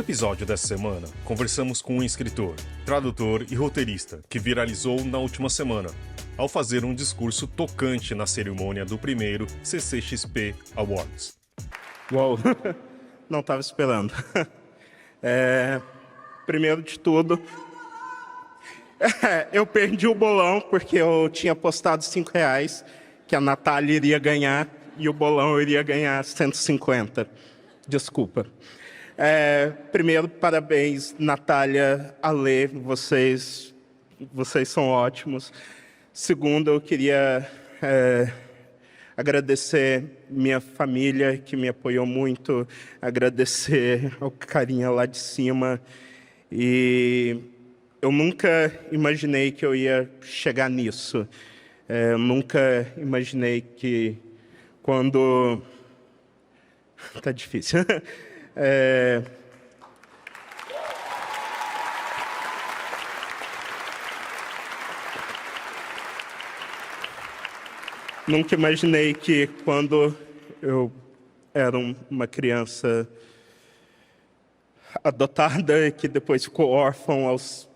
episódio dessa semana, conversamos com um escritor, tradutor e roteirista que viralizou na última semana, ao fazer um discurso tocante na cerimônia do primeiro CCXP Awards. Uou, não estava esperando. Primeiro de tudo, eu perdi o bolão porque eu tinha apostado R$5 que a Natália iria ganhar e o bolão eu iria ganhar 150. Desculpa. Primeiro, parabéns, Natália, Alê, vocês são ótimos. Segundo, eu queria agradecer minha família, que me apoiou muito, agradecer ao carinha lá de cima. E eu nunca imaginei que eu ia chegar nisso. Eu nunca imaginei que quando... Tá difícil. Nunca imaginei que quando eu era uma criança adotada, que depois ficou órfão aos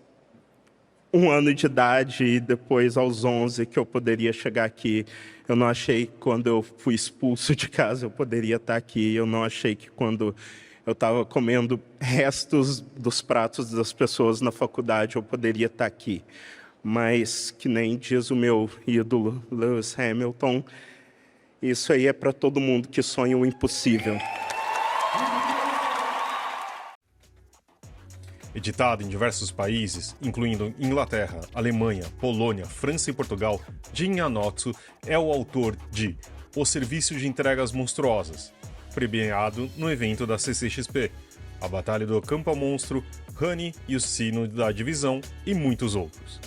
1 ano de idade e depois aos 11, que eu poderia chegar aqui. Eu não achei que quando eu fui expulso de casa eu poderia estar aqui. Eu não achei que quando eu estava comendo restos dos pratos das pessoas na faculdade eu poderia estar aqui. Mas, que nem diz o meu ídolo, Lewis Hamilton, isso aí é para todo mundo que sonha o impossível. Editado em diversos países, incluindo Inglaterra, Alemanha, Polônia, França e Portugal, Jin Hanotsu é o autor de O Serviço de Entregas Monstruosas, premiado no evento da CCXP, A Batalha do Campo Monstro, Honey e o Sino da Divisão e muitos outros.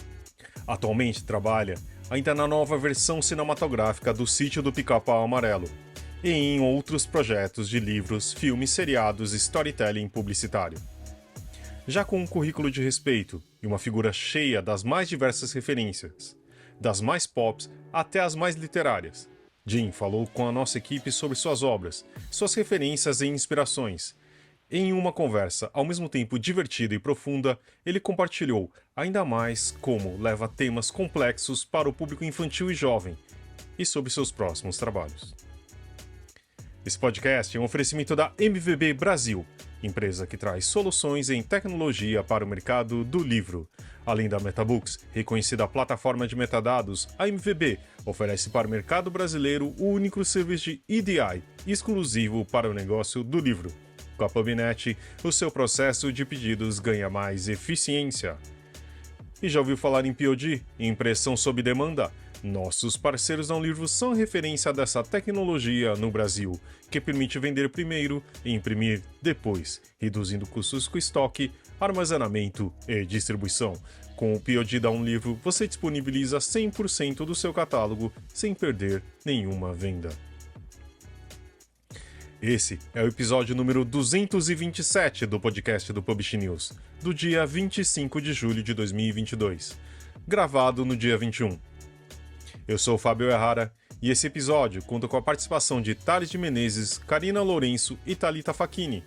Atualmente trabalha ainda na nova versão cinematográfica do Sítio do Pica-Pau Amarelo e em outros projetos de livros, filmes, seriados e storytelling publicitário. Já com um currículo de respeito e uma figura cheia das mais diversas referências, das mais pops até as mais literárias, Jin falou com a nossa equipe sobre suas obras, suas referências e inspirações. Em uma conversa ao mesmo tempo divertida e profunda, ele compartilhou ainda mais como leva temas complexos para o público infantil e jovem e sobre seus próximos trabalhos. Esse podcast é um oferecimento da MVB Brasil, empresa que traz soluções em tecnologia para o mercado do livro. Além da MetaBooks, reconhecida plataforma de metadados, a MVB oferece para o mercado brasileiro o único serviço de EDI exclusivo para o negócio do livro. Com a PubNet, o seu processo de pedidos ganha mais eficiência. E já ouviu falar em POD, impressão sob demanda? Nossos parceiros Não Livro são referência dessa tecnologia no Brasil, que permite vender primeiro e imprimir depois, reduzindo custos com estoque, armazenamento e distribuição. Com o POD da Um Livro, você disponibiliza 100% do seu catálogo sem perder nenhuma venda. Esse é o episódio número 227 do podcast do Publish News, do dia 25 de julho de 2022, gravado no dia 21. Eu sou o Fábio Errara e esse episódio conta com a participação de Thales de Menezes, Karina Lourenço e Thalita Facchini,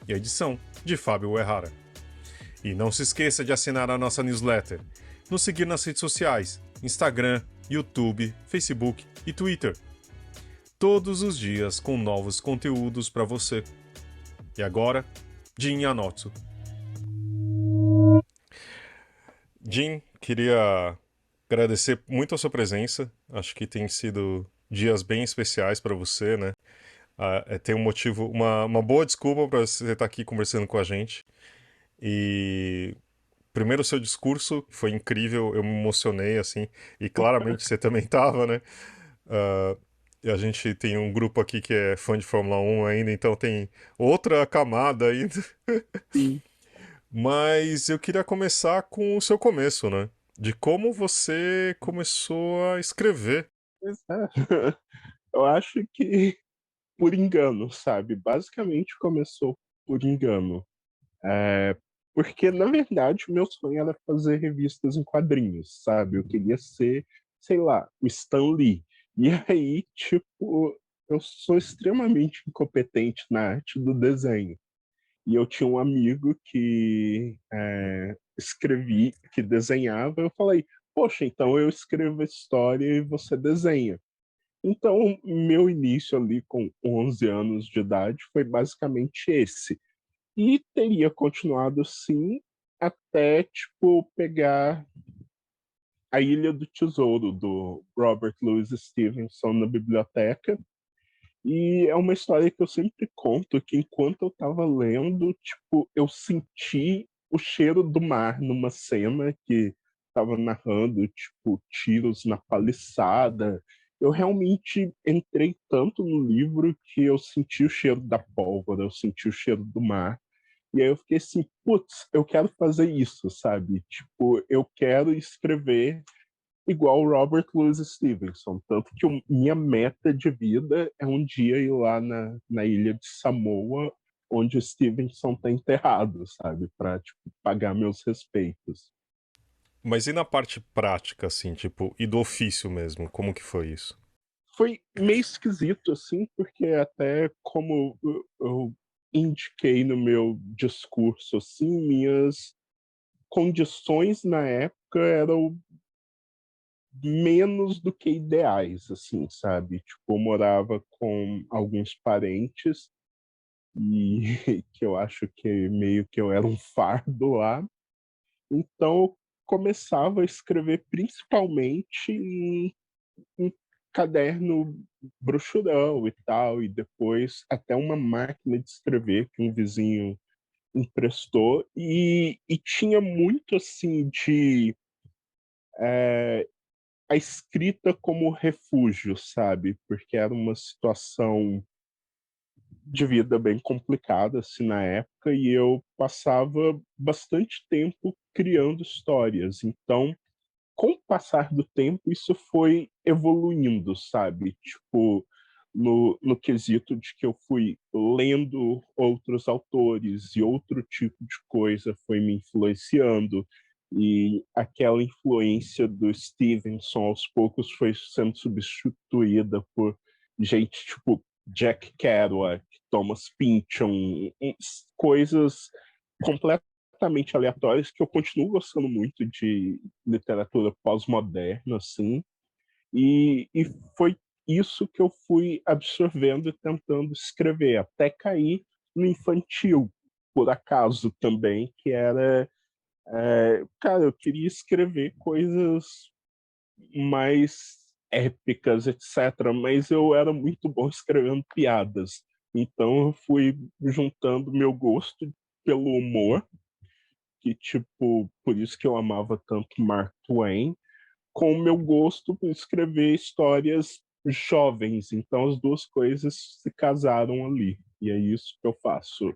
e a edição de Fábio Errara. E não se esqueça de assinar a nossa newsletter, nos seguir nas redes sociais, Instagram, YouTube, Facebook e Twitter. Todos os dias com novos conteúdos para você. E agora, Jin Hanotsu. Jin, queria agradecer muito a sua presença. Acho que tem sido dias bem especiais para você, né? Tem um motivo, uma boa desculpa para você estar aqui conversando com a gente. E primeiro o seu discurso foi incrível, eu me emocionei, assim, e claramente você também estava, né? E a gente tem um grupo aqui que é fã de Fórmula 1 ainda, então tem outra camada ainda. Sim. Mas eu queria começar com o seu começo, né? De como você começou a escrever. Eu acho que por engano, sabe? Basicamente começou por engano. Porque, na verdade, o meu sonho era fazer revistas em quadrinhos, sabe? Eu queria ser, sei lá, o Stan Lee. E aí, tipo, eu sou extremamente incompetente na arte do desenho. E eu tinha um amigo que escrevia, que desenhava. Eu falei, poxa, então eu escrevo a história e você desenha. Então, meu início ali com 11 anos de idade foi basicamente esse. E teria continuado assim até, tipo, pegar A Ilha do Tesouro, do Robert Louis Stevenson, na biblioteca. E é uma história que eu sempre conto que enquanto eu estava lendo, tipo, eu senti o cheiro do mar numa cena que estava narrando, tipo, tiros na paliçada. Eu realmente entrei tanto no livro que eu senti o cheiro da pólvora, eu senti o cheiro do mar. E aí eu fiquei assim, putz, eu quero fazer isso, sabe? Tipo, eu quero escrever igual o Robert Louis Stevenson. Tanto que minha meta de vida é um dia ir lá na ilha de Samoa, onde o Stevenson está enterrado, sabe? Para tipo, pagar meus respeitos. Mas e na parte prática, assim, tipo, e do ofício mesmo? Como que foi isso? Foi meio esquisito, assim, porque até como eu indiquei no meu discurso, assim, minhas condições na época eram menos do que ideais, assim, sabe? Tipo, eu morava com alguns parentes e que eu acho que meio que eu era um fardo lá. Então eu começava a escrever principalmente em caderno brochurão e tal, e depois até uma máquina de escrever que um vizinho emprestou, e tinha muito assim de a escrita como refúgio, sabe? Porque era uma situação de vida bem complicada assim na época e eu passava bastante tempo criando histórias. Então, com o passar do tempo, isso foi evoluindo, sabe? Tipo, no quesito de que eu fui lendo outros autores e outro tipo de coisa foi me influenciando. E aquela influência do Stevenson aos poucos foi sendo substituída por gente tipo Jack Kerouac, Thomas Pynchon, coisas completamente aleatórias que eu continuo gostando muito de literatura pós-moderna, assim, e foi isso que eu fui absorvendo e tentando escrever, até cair no infantil, por acaso também, que era, cara, eu queria escrever coisas mais épicas, etc., mas eu era muito bom escrevendo piadas, então eu fui juntando meu gosto pelo humor, que, tipo, por isso que eu amava tanto Mark Twain, com o meu gosto por escrever histórias jovens. Então as duas coisas se casaram ali. E é isso que eu faço.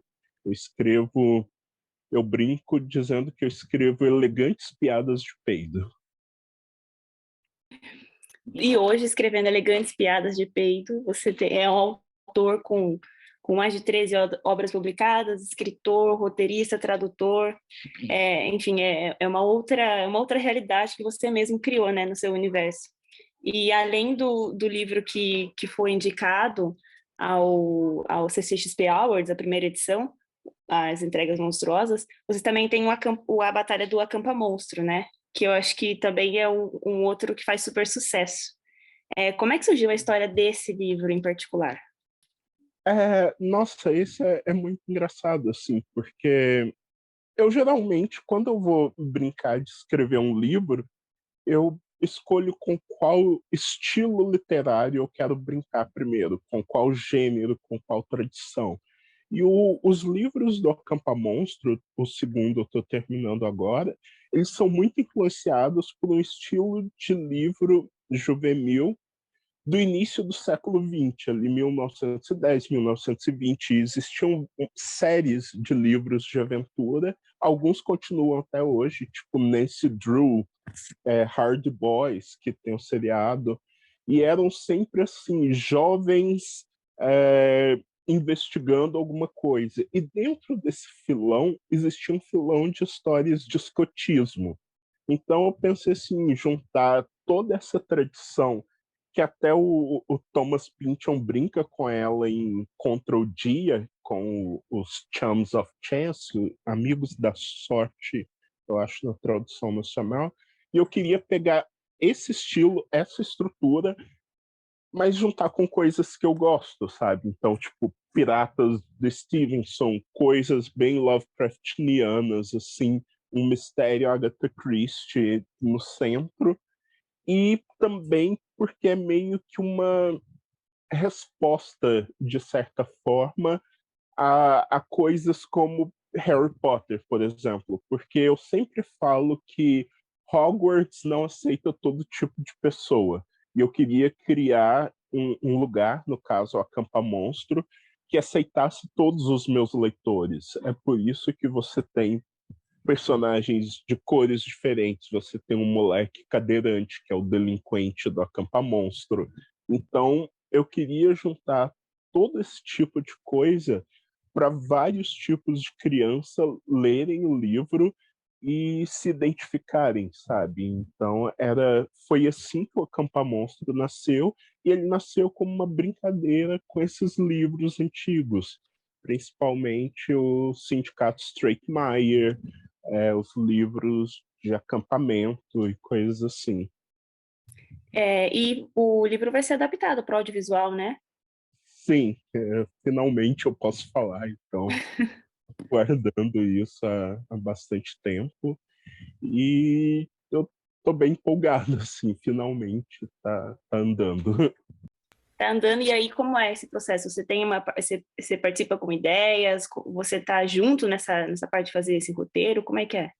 Eu escrevo, eu brinco dizendo que eu escrevo elegantes piadas de peido. E hoje, escrevendo elegantes piadas de peito, é um autor com mais de 13 obras publicadas, escritor, roteirista, tradutor, enfim, é uma outra realidade que você mesmo criou, né, no seu universo. E além do livro que foi indicado ao CCXP Awards, a primeira edição, as entregas monstruosas, você também tem a Batalha do Acampa Monstro, né? Que eu acho que também é um outro que faz super sucesso. Como é que surgiu a história desse livro em particular? Nossa, isso é muito engraçado, assim, porque eu geralmente, quando eu vou brincar de escrever um livro, eu escolho com qual estilo literário eu quero brincar primeiro, com qual gênero, com qual tradição. E os livros do Acampa Monstro, o segundo eu estou terminando agora, eles são muito influenciados por um estilo de livro juvenil do início do século XX, ali 1910, 1920. Existiam séries de livros de aventura, alguns continuam até hoje, tipo Nancy Drew, Hard Boys, que tem um seriado, e eram sempre assim, jovens investigando alguma coisa. E dentro desse filão, existia um filão de histórias de escotismo. Então eu pensei assim, juntar toda essa tradição que até o Thomas Pynchon brinca com ela em Contra o Dia, com os Chums of Chance, Amigos da Sorte, eu acho, na tradução nacional. E eu queria pegar esse estilo, essa estrutura, mas juntar com coisas que eu gosto, sabe? Então, tipo, Piratas de Stevenson, coisas bem Lovecraftianas, assim, um mistério Agatha Christie no centro, e também porque é meio que uma resposta, de certa forma, a coisas como Harry Potter, por exemplo, porque eu sempre falo que Hogwarts não aceita todo tipo de pessoa. E eu queria criar um lugar, no caso, o Acampa Monstro, que aceitasse todos os meus leitores. É por isso que você tem personagens de cores diferentes. Você tem um moleque cadeirante, que é o delinquente do Acampa Monstro. Então, eu queria juntar todo esse tipo de coisa para vários tipos de criança lerem o livro e se identificarem, sabe? Então, foi assim que o Acampa Monstro nasceu, e ele nasceu como uma brincadeira com esses livros antigos, principalmente o Sindicato Stratemeyer, os livros de acampamento e coisas assim. E o livro vai ser adaptado para o audiovisual, né? Sim, finalmente eu posso falar, então, guardando isso há bastante tempo. E eu tô bem empolgado, assim, finalmente tá andando. Tá andando, e aí como é esse processo? Você participa com ideias? Você tá junto nessa parte de fazer esse roteiro? Como é que é?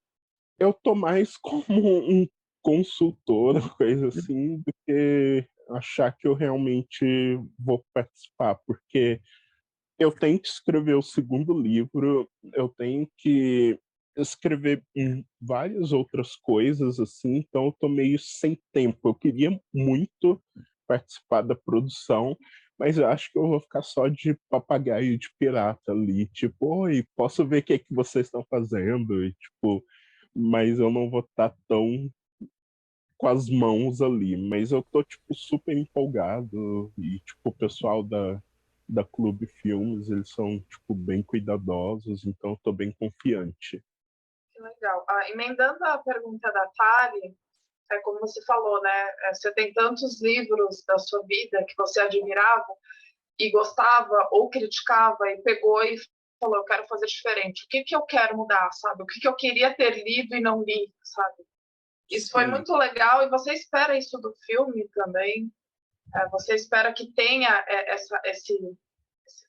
Eu tô mais como um consultor, coisa assim, do que achar que eu realmente vou participar, porque eu tenho que escrever o segundo livro, eu tenho que escrever várias outras coisas, assim, então eu tô meio sem tempo. Eu queria muito participar da produção, mas eu acho que eu vou ficar só de papagaio de pirata ali, tipo, oi, posso ver o que é que vocês estão fazendo? E, tipo, mas eu não vou estar tão com as mãos ali, mas eu tô, tipo, super empolgado e, tipo, o pessoal da Clube Filmes, eles são, tipo, bem cuidadosos, então eu tô bem confiante. Que legal. Emendando a pergunta da Thali, como você falou, né? Você tem tantos livros da sua vida que você admirava e gostava ou criticava e pegou e falou, eu quero fazer diferente. O que que eu quero mudar, sabe? O que que eu queria ter lido e não li, sabe? Isso foi Sim, muito legal e você espera isso do filme também. Você espera que tenha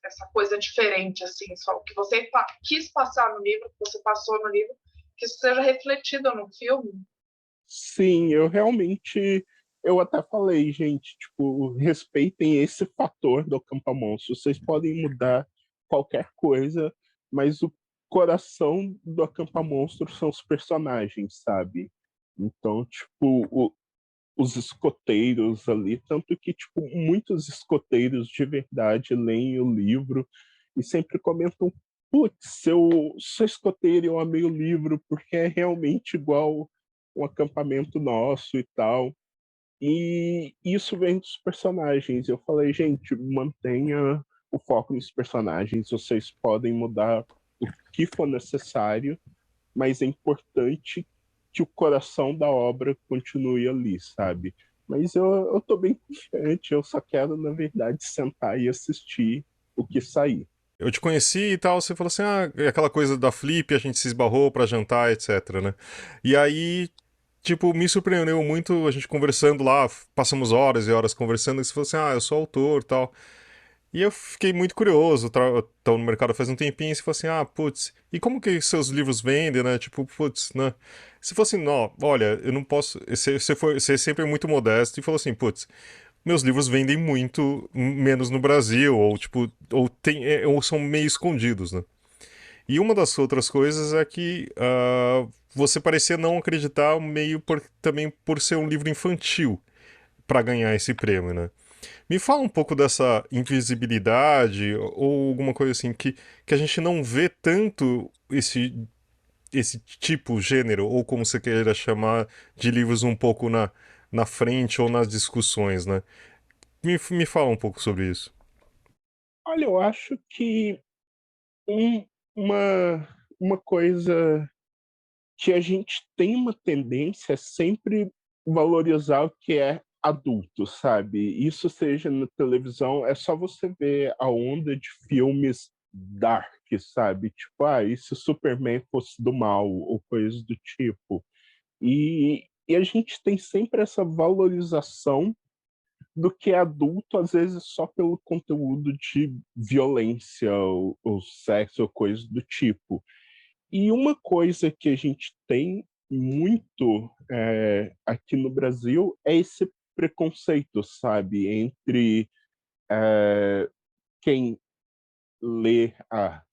essa coisa diferente, assim, só o que você quis passar no livro, que você passou no livro, que isso seja refletido no filme. sim, eu realmente, eu até falei, gente, tipo, respeitem esse fator do Acampamento. Vocês podem mudar qualquer coisa, mas o coração do Acampamonstro são os personagens, sabe? Então, tipo, os escoteiros ali, tanto que, tipo, muitos escoteiros de verdade leem o livro e sempre comentam, putz, seu escoteiro, eu amei o livro porque é realmente igual um acampamento nosso e tal. E isso vem dos personagens. Eu falei, gente, mantenha o foco nos personagens, vocês podem mudar o que for necessário, mas é importante que o coração da obra continue ali, sabe? Mas eu tô bem confiante, eu só quero, na verdade, sentar e assistir o que sair. Eu te conheci e tal, você falou assim, é aquela coisa da Flip, a gente se esbarrou pra jantar, etc, né? E aí, tipo, me surpreendeu muito a gente conversando lá, passamos horas e horas conversando, e você falou assim, eu sou autor e tal. E eu fiquei muito curioso, tô no mercado faz um tempinho, e você falou assim, putz, e como que seus livros vendem, né? Tipo, putz, né? Você falou assim, não, olha, eu não posso. Você sempre é muito modesto e falou assim, putz, meus livros vendem muito menos no Brasil, ou tipo, ou são meio escondidos, né? E uma das outras coisas é que você parecia não acreditar também por ser um livro infantil para ganhar esse prêmio, né? Me fala um pouco dessa invisibilidade ou alguma coisa assim que a gente não vê tanto esse tipo, gênero, ou como você queira chamar, de livros um pouco na frente ou nas discussões, né? Me fala um pouco sobre isso. Olha, eu acho que um- uma coisa que a gente tem uma tendência é sempre valorizar o que é adulto, sabe? Isso seja na televisão, é só você ver a onda de filmes dark, sabe? Tipo, e se o Superman fosse do mal, ou coisas do tipo. E a gente tem sempre essa valorização do que é adulto, às vezes só pelo conteúdo de violência ou sexo ou coisas do tipo. E uma coisa que a gente tem muito aqui no Brasil é esse preconceito, sabe, entre quem lê a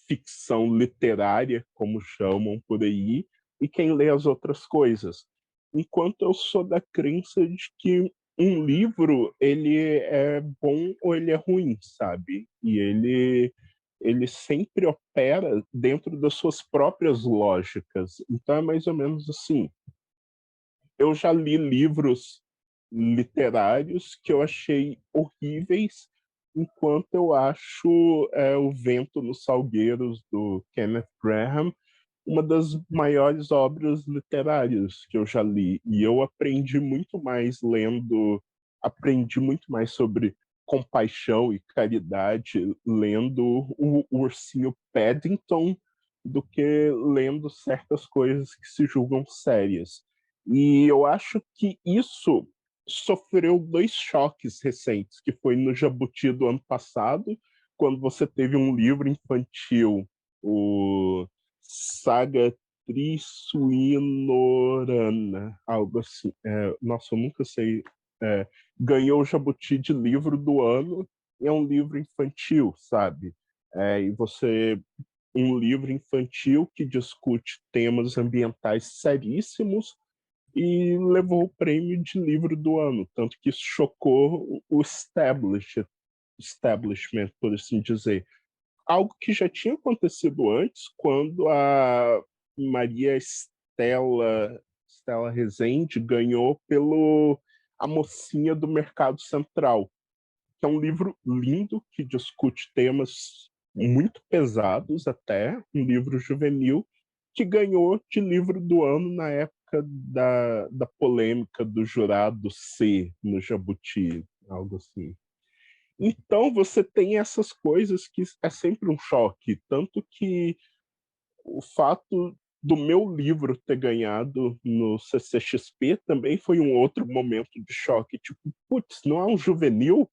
ficção literária, como chamam por aí, e quem lê as outras coisas. Enquanto eu sou da crença de que um livro ele é bom ou ele é ruim, sabe? E ele sempre opera dentro das suas próprias lógicas. Então é mais ou menos assim. Eu já li livros literários que eu achei horríveis, enquanto eu acho O Vento nos Salgueiros, do Kenneth Graham, uma das maiores obras literárias que eu já li. E eu aprendi muito mais sobre compaixão e caridade lendo o Ursinho Paddington do que lendo certas coisas que se julgam sérias. E eu acho que isso sofreu 2 choques recentes, que foi no Jabuti do ano passado, quando você teve um livro infantil, o Saga Trissuinorana, algo assim. Nossa, eu nunca sei. Ganhou o Jabuti de livro do ano, e é um livro infantil, sabe? E você um livro infantil que discute temas ambientais seríssimos e levou o prêmio de livro do ano, tanto que isso chocou o establishment, por assim dizer. Algo que já tinha acontecido antes, quando a Maria Estela Rezende ganhou pelo A Mocinha do Mercado Central, que é um livro lindo que discute temas muito pesados até, um livro juvenil, que ganhou de livro do ano na época da polêmica do jurado C no Jabuti, algo assim. Então você tem essas coisas que é sempre um choque, tanto que o fato do meu livro ter ganhado no CCXP também foi um outro momento de choque, tipo, putz, não é um juvenil?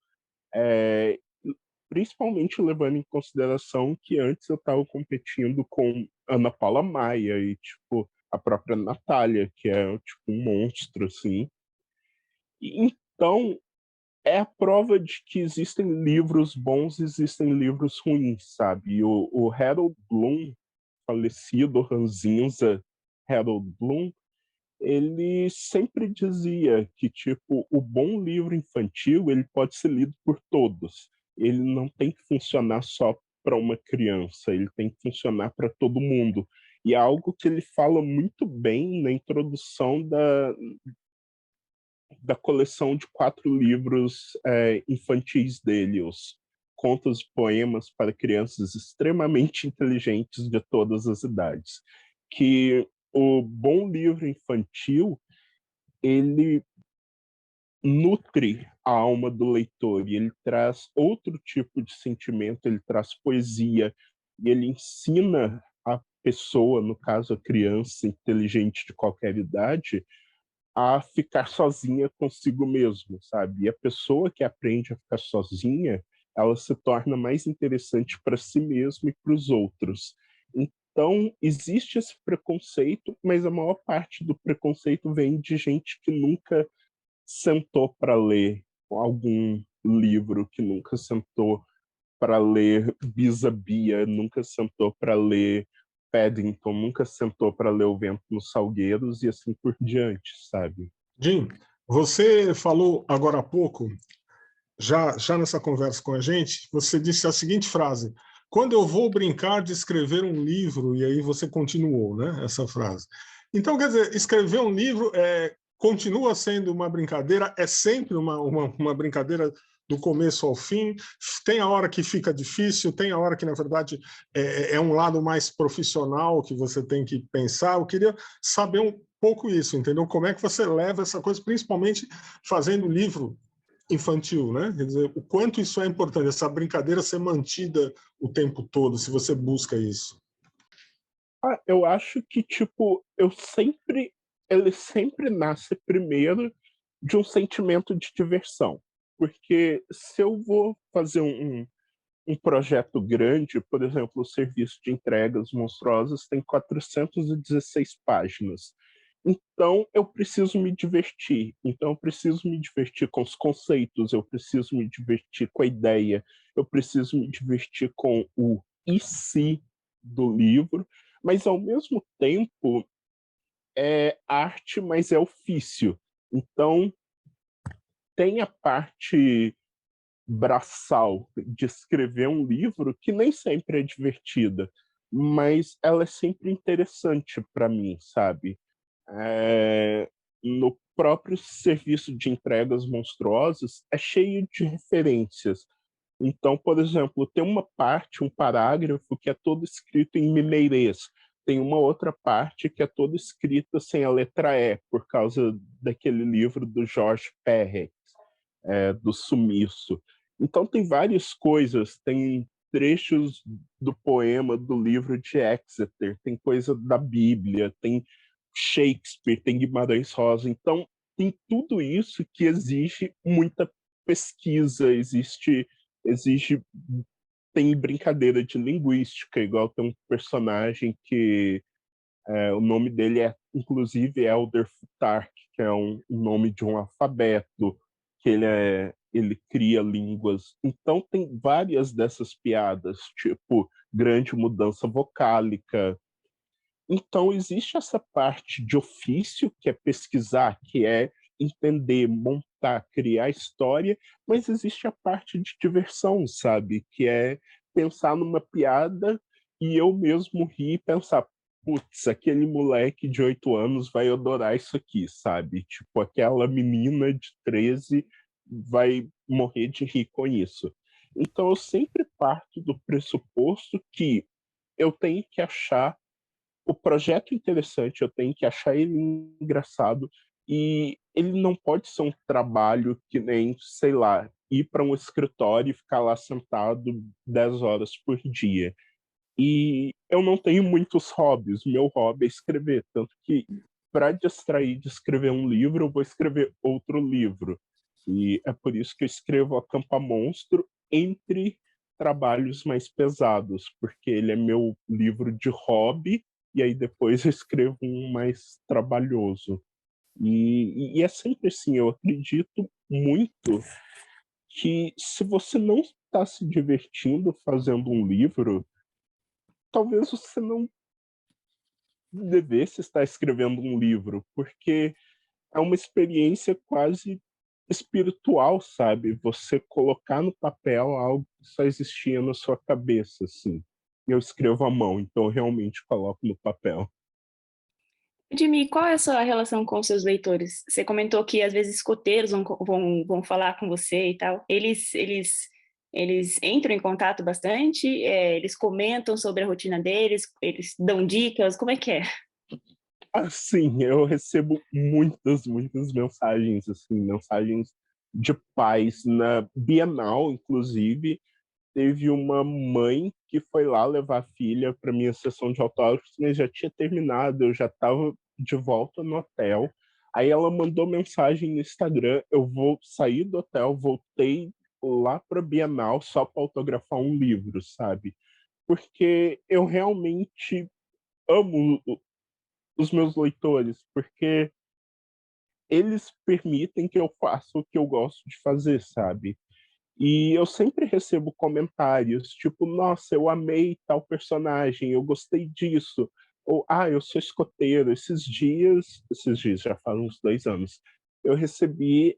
É, principalmente levando em consideração que antes eu estava competindo com Ana Paula Maia e, tipo, a própria Natália, que é, tipo, um monstro, assim. E, então, é a prova de que existem livros bons, existem livros ruins, sabe? E o Harold Bloom, falecido Ranzinza Harold Bloom, ele sempre dizia que, tipo, o bom livro infantil ele pode ser lido por todos. Ele não tem que funcionar só para uma criança, ele tem que funcionar para todo mundo. E é algo que ele fala muito bem na introdução da coleção de 4 livros infantis dele, os contos e poemas para crianças extremamente inteligentes de todas as idades. Que o bom livro infantil ele nutre a alma do leitor e ele traz outro tipo de sentimento, ele traz poesia e ele ensina a pessoa, no caso a criança inteligente de qualquer idade, a ficar sozinha consigo mesmo, sabe? E a pessoa que aprende a ficar sozinha, ela se torna mais interessante para si mesma e para os outros. Então, existe esse preconceito, mas a maior parte do preconceito vem de gente que nunca sentou para ler algum livro, que nunca sentou para ler Bisabia, nunca sentou para ler Paddington, nunca sentou para ler O Vento nos Salgueiros e assim por diante, sabe? Jim, você falou agora há pouco, já nessa conversa com a gente, você disse a seguinte frase: quando eu vou brincar de escrever um livro, e aí você continuou, né, essa frase. Então, quer dizer, escrever um livro continua sendo uma brincadeira, é sempre uma brincadeira do começo ao fim, tem a hora que fica difícil, tem a hora que, na verdade, é um lado mais profissional que você tem que pensar. Eu queria saber um pouco isso, entendeu? Como é que você leva essa coisa, principalmente fazendo livro infantil, né? Quer dizer, o quanto isso é importante, essa brincadeira ser mantida o tempo todo, se você busca isso. Eu acho que, tipo, ele sempre nasce primeiro de um sentimento de diversão. Porque se eu vou fazer um projeto grande, por exemplo, o serviço de entregas monstruosas tem 416 páginas. Então, eu preciso me divertir. Então, eu preciso me divertir com os conceitos, eu preciso me divertir com a ideia, eu preciso me divertir com o e se do livro, mas, ao mesmo tempo, é arte, mas é ofício. Então, tem a parte braçal de escrever um livro que nem sempre é divertida, mas ela é sempre interessante para mim, sabe? No próprio serviço de entregas monstruosas é cheio de referências. Então, por exemplo, tem uma parte, um parágrafo que é todo escrito em mineirês. Tem uma outra parte que é toda escrita sem a letra E, por causa daquele livro do Jorge Perret, do Sumiço. Então tem várias coisas, tem trechos do poema do livro de Exeter, tem coisa da Bíblia, tem Shakespeare, tem Guimarães Rosa. Então tem tudo isso que exige muita pesquisa, exige tem brincadeira de linguística, igual tem um personagem que o nome dele é, inclusive, Elder Futark, que é um nome de um alfabeto, que ele cria línguas. Então tem várias dessas piadas, tipo grande mudança vocálica. Então existe essa parte de ofício, que é pesquisar, que é entender, montar, criar história, mas existe a parte de diversão, sabe? Que é pensar numa piada e eu mesmo rir e pensar, putz, aquele moleque de 8 anos vai adorar isso aqui, sabe? Tipo, aquela menina de 13 vai morrer de rir com isso. Então eu sempre parto do pressuposto que eu tenho que achar o projeto interessante, eu tenho que achar ele engraçado e ele não pode ser um trabalho que nem, sei lá, ir para um escritório e ficar lá sentado 10 horas por dia. E eu não tenho muitos hobbies, meu hobby é escrever, tanto que para distrair de escrever um livro, eu vou escrever outro livro. E é por isso que eu escrevo Acampa Monstro entre trabalhos mais pesados, porque ele é meu livro de hobby e aí depois eu escrevo um mais trabalhoso. E é sempre assim, eu acredito muito que se você não está se divertindo fazendo um livro, talvez você não devesse estar escrevendo um livro, porque é uma experiência quase espiritual, sabe? Você colocar no papel algo que só existia na sua cabeça, assim. Eu escrevo à mão, então eu realmente coloco no papel. Jimmy, qual é a sua relação com os seus leitores? Você comentou que às vezes escoteiros vão falar com você e tal. Eles entram em contato bastante? Eles comentam sobre a rotina deles? Eles dão dicas? Como é que é? Assim, eu recebo muitas mensagens, assim, mensagens de pais. Na Bienal, inclusive, teve uma mãe que foi lá levar a filha para minha sessão de autógrafos, mas já tinha terminado, eu já estava de volta no hotel. Aí ela mandou mensagem no Instagram, eu vou sair do hotel, voltei lá para Bienal só para autografar um livro, sabe? Porque eu realmente amo os meus leitores, porque eles permitem que eu faça o que eu gosto de fazer, sabe? E eu sempre recebo comentários, tipo, nossa, eu amei tal personagem, eu gostei disso. Ou, eu sou escoteiro. Esses dias, já faz uns 2 anos, eu recebi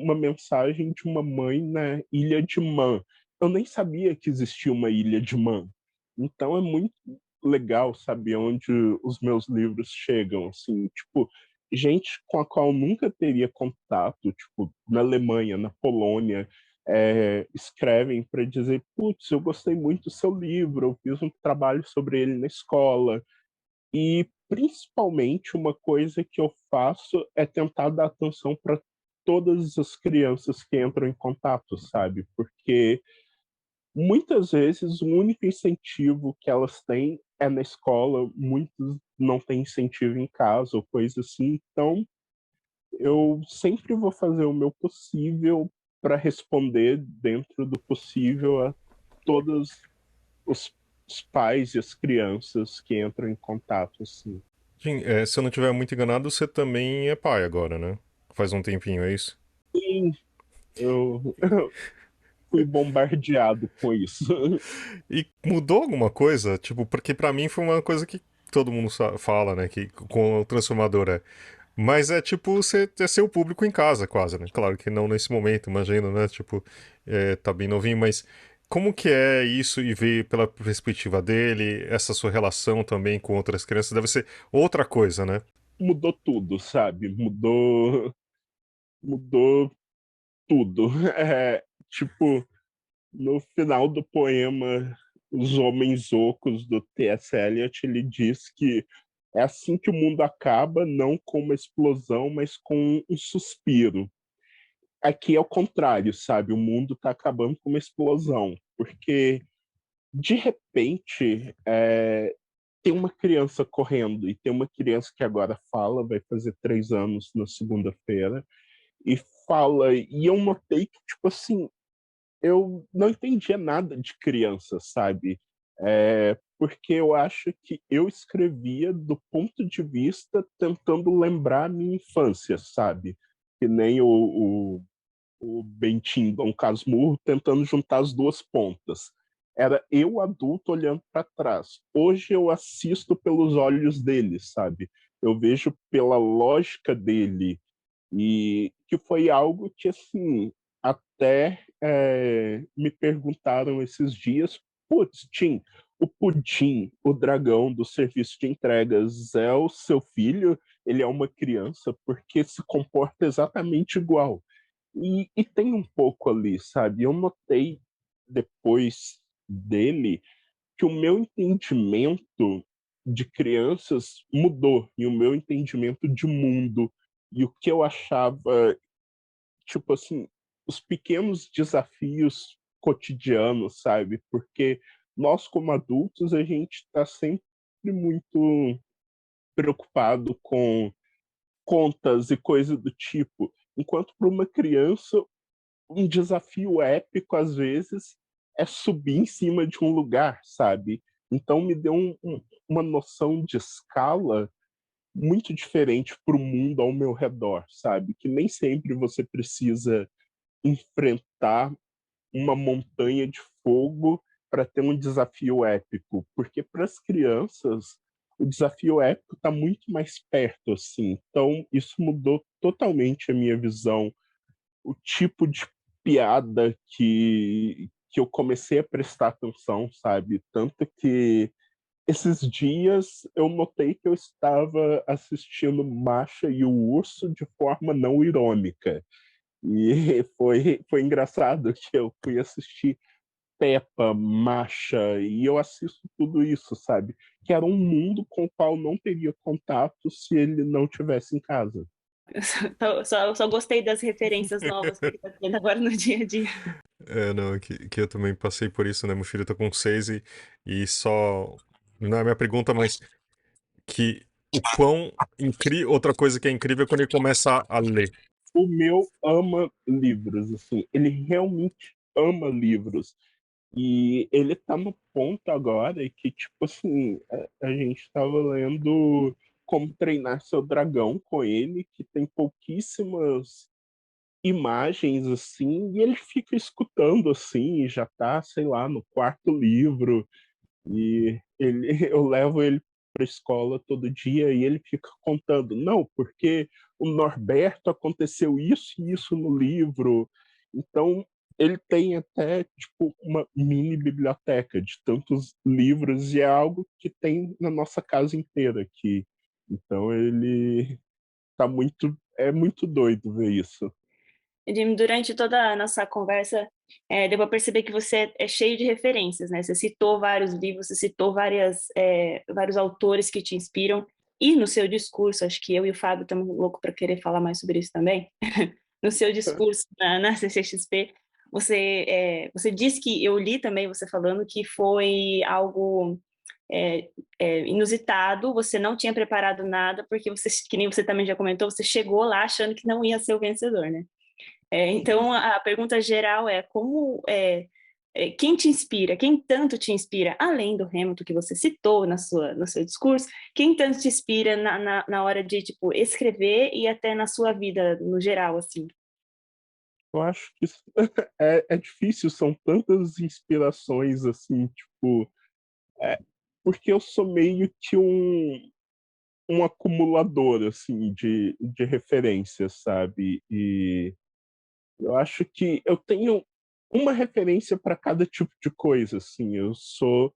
uma mensagem de uma mãe na Ilha de Man. Eu nem sabia que existia uma Ilha de Man. Então é muito legal saber onde os meus livros chegam, assim, tipo, gente com a qual eu nunca teria contato, tipo, na Alemanha, na Polônia, escrevem para dizer: putz, eu gostei muito do seu livro, eu fiz um trabalho sobre ele na escola. E, principalmente, uma coisa que eu faço é tentar dar atenção para todas as crianças que entram em contato, sabe? Porque muitas vezes o único incentivo que elas têm é na escola, muitos não têm incentivo em casa ou coisa assim, então eu sempre vou fazer o meu possível para responder dentro do possível a todos os pais e as crianças que entram em contato, assim. Jim, se eu não estiver muito enganado, você também é pai agora, né? Faz um tempinho, é isso? Sim, eu fui bombardeado com isso. E mudou alguma coisa? Tipo, porque pra mim foi uma coisa que todo mundo fala, né? Que com o transformador é. Mas é tipo você ter seu público em casa, quase, né? Claro que não nesse momento, imagino, né? Tipo, tá bem novinho, mas como que é isso e ver pela perspectiva dele, essa sua relação também com outras crianças, deve ser outra coisa, né? Mudou tudo, sabe? Mudou tudo. Tipo, no final do poema Os Homens Ocos, do T.S. Eliot, ele diz que é assim que o mundo acaba, não com uma explosão, mas com um suspiro. Aqui é o contrário, sabe? O mundo está acabando com uma explosão, porque de repente tem uma criança correndo, e tem uma criança que agora fala, vai fazer 3 anos na segunda-feira, e fala, e eu notei que, tipo assim, eu não entendia nada de criança, sabe? Porque eu acho que eu escrevia do ponto de vista tentando lembrar a minha infância, sabe? Que nem o Bentinho Dom Casmurro tentando juntar as duas pontas. Era eu adulto olhando para trás. Hoje eu assisto pelos olhos dele, sabe? Eu vejo pela lógica dele. E que foi algo que, assim, até me perguntaram esses dias: putz, Tim, o Pudim, o dragão do serviço de entregas, é o seu filho? Ele é uma criança porque se comporta exatamente igual. E tem um pouco ali, sabe? Eu notei depois dele que o meu entendimento de crianças mudou e o meu entendimento de mundo e o que eu achava, tipo assim, os pequenos desafios cotidianos, sabe? Porque nós, como adultos, a gente está sempre muito preocupado com contas e coisas do tipo, enquanto para uma criança um desafio épico, às vezes, é subir em cima de um lugar, sabe? Então me deu uma noção de escala muito diferente para o mundo ao meu redor, sabe? Que nem sempre você precisa enfrentar uma montanha de fogo para ter um desafio épico, porque para as crianças o desafio épico está muito mais perto, assim. Então isso mudou totalmente a minha visão, o tipo de piada que eu comecei a prestar atenção, sabe? Tanto que esses dias eu notei que eu estava assistindo Masha e o Urso de forma não irônica. E foi engraçado que eu fui assistir Peppa, Masha, e eu assisto tudo isso, sabe? Que era um mundo com o qual não teria contato se ele não tivesse em casa. Eu só gostei das referências novas que ele tá tendo agora no dia a dia. Não, que eu também passei por isso, né? Meu filho tá com 6 e só. Não é a minha pergunta, mas que o quão incrível. Outra coisa que é incrível é quando ele começa a ler. O meu ama livros, assim, ele realmente ama livros. E ele tá no ponto agora que, tipo assim, a gente tava lendo Como Treinar Seu Dragão com ele, que tem pouquíssimas imagens, assim, e ele fica escutando, assim, e já tá, sei lá, no quarto livro, e eu levo ele para a escola todo dia e ele fica contando, não, porque o Norberto aconteceu isso e isso no livro. Então, ele tem até tipo uma mini biblioteca de tantos livros e é algo que tem na nossa casa inteira aqui. Então, é muito doido ver isso. Jim, durante toda a nossa conversa, deu para perceber que você é cheio de referências, né? Você citou vários livros, você citou vários autores que te inspiram, e no seu discurso, acho que eu e o Fábio estamos loucos para querer falar mais sobre isso também. No seu discurso na CCXP, você disse que eu li também você falando que foi algo inusitado, você não tinha preparado nada, porque você, que nem você também já comentou, você chegou lá achando que não ia ser o vencedor, né? Então, a pergunta geral é quem te inspira? Quem tanto te inspira, além do Hamilton que você citou no seu discurso, quem tanto te inspira na hora de, tipo, escrever e até na sua vida no geral, assim? Eu acho que é difícil, são tantas inspirações, assim, tipo, porque eu sou meio que um acumulador, assim, de referências, sabe? E eu acho que eu tenho uma referência para cada tipo de coisa, assim. Eu sou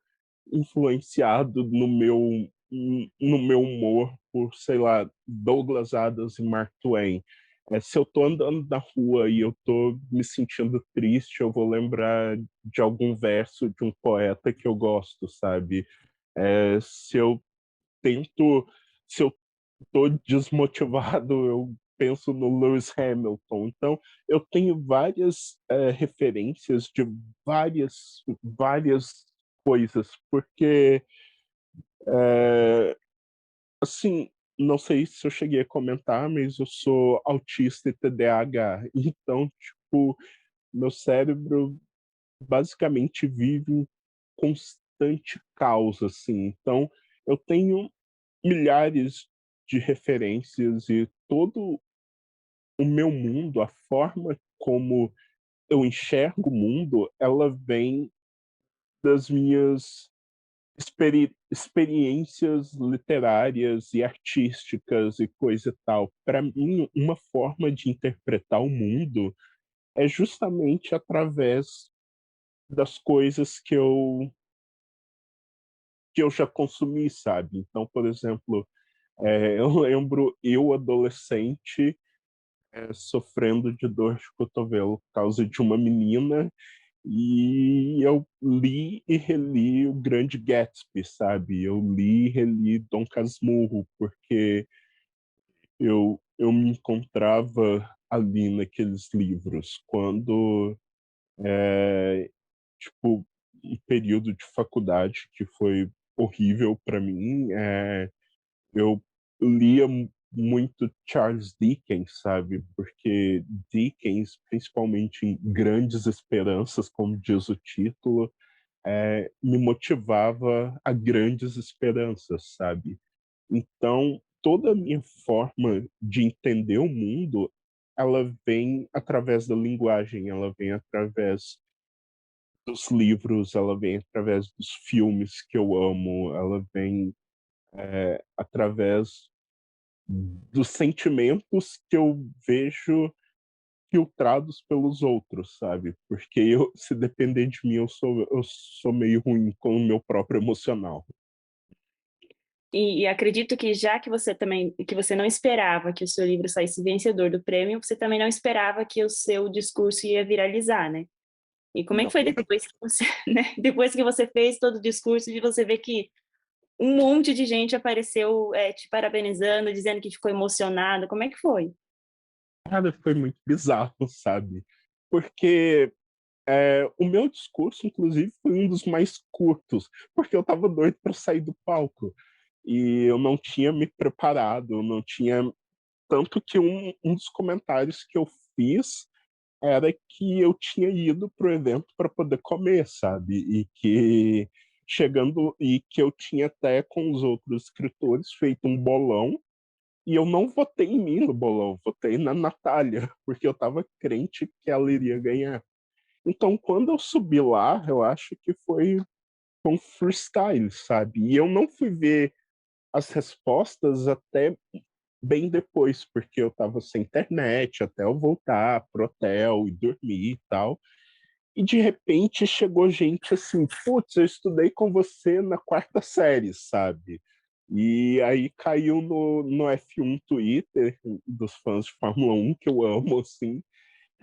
influenciado no meu humor por, sei lá, Douglas Adams e Mark Twain. Se eu tô andando na rua e eu tô me sentindo triste, eu vou lembrar de algum verso de um poeta que eu gosto, sabe? Se eu tento, se eu tô desmotivado, eu penso no Lewis Hamilton. Então, eu tenho várias referências de várias coisas, porque, assim, não sei se eu cheguei a comentar, mas eu sou autista e TDAH. Então, tipo, meu cérebro basicamente vive em constante caos, assim. Então, eu tenho milhares de referências e todo o meu mundo, a forma como eu enxergo o mundo, ela vem das minhas experiências literárias e artísticas e coisa e tal. Para mim, uma forma de interpretar o mundo é justamente através das coisas que eu já consumi, sabe? Então, por exemplo, eu lembro eu adolescente sofrendo de dor de cotovelo por causa de uma menina e eu li e reli o Grande Gatsby, sabe? Eu li e reli Dom Casmurro porque eu me encontrava ali naqueles livros quando tipo um período de faculdade que foi horrível para mim. Eu lia muito Charles Dickens, sabe? Porque Dickens, principalmente em Grandes Esperanças, como diz o título, me motivava a grandes esperanças, sabe? Então, toda a minha forma de entender o mundo, ela vem através da linguagem, ela vem através dos livros, ela vem através dos filmes que eu amo, ela vem através dos sentimentos que eu vejo filtrados pelos outros, sabe? Porque se depender de mim, eu sou meio ruim com o meu próprio emocional. E acredito que já que você não esperava que o seu livro saísse vencedor do prêmio, você também não esperava que o seu discurso ia viralizar, né? E como é que Não. foi depois que você, né? Depois que você fez todo o discurso de você ver que um monte de gente apareceu te parabenizando, dizendo que ficou emocionada, como é que foi? Cara, foi muito bizarro, sabe? Porque o meu discurso, inclusive, foi um dos mais curtos, porque eu tava doido para sair do palco. E eu não tinha me preparado, eu não tinha. Tanto que um dos comentários que eu fiz era que eu tinha ido pro evento para poder comer, sabe? E que eu tinha até com os outros escritores feito um bolão e eu não votei em mim no bolão, votei na Natália, porque eu estava crente que ela iria ganhar. Então, quando eu subi lá, eu acho que foi um freestyle, sabe? E eu não fui ver as respostas até bem depois, porque eu estava sem internet até eu voltar pro hotel e dormir e tal. E de repente chegou gente assim, putz, eu estudei com você na quarta série, sabe? E aí caiu no F1 Twitter dos fãs de Fórmula 1, que eu amo, assim,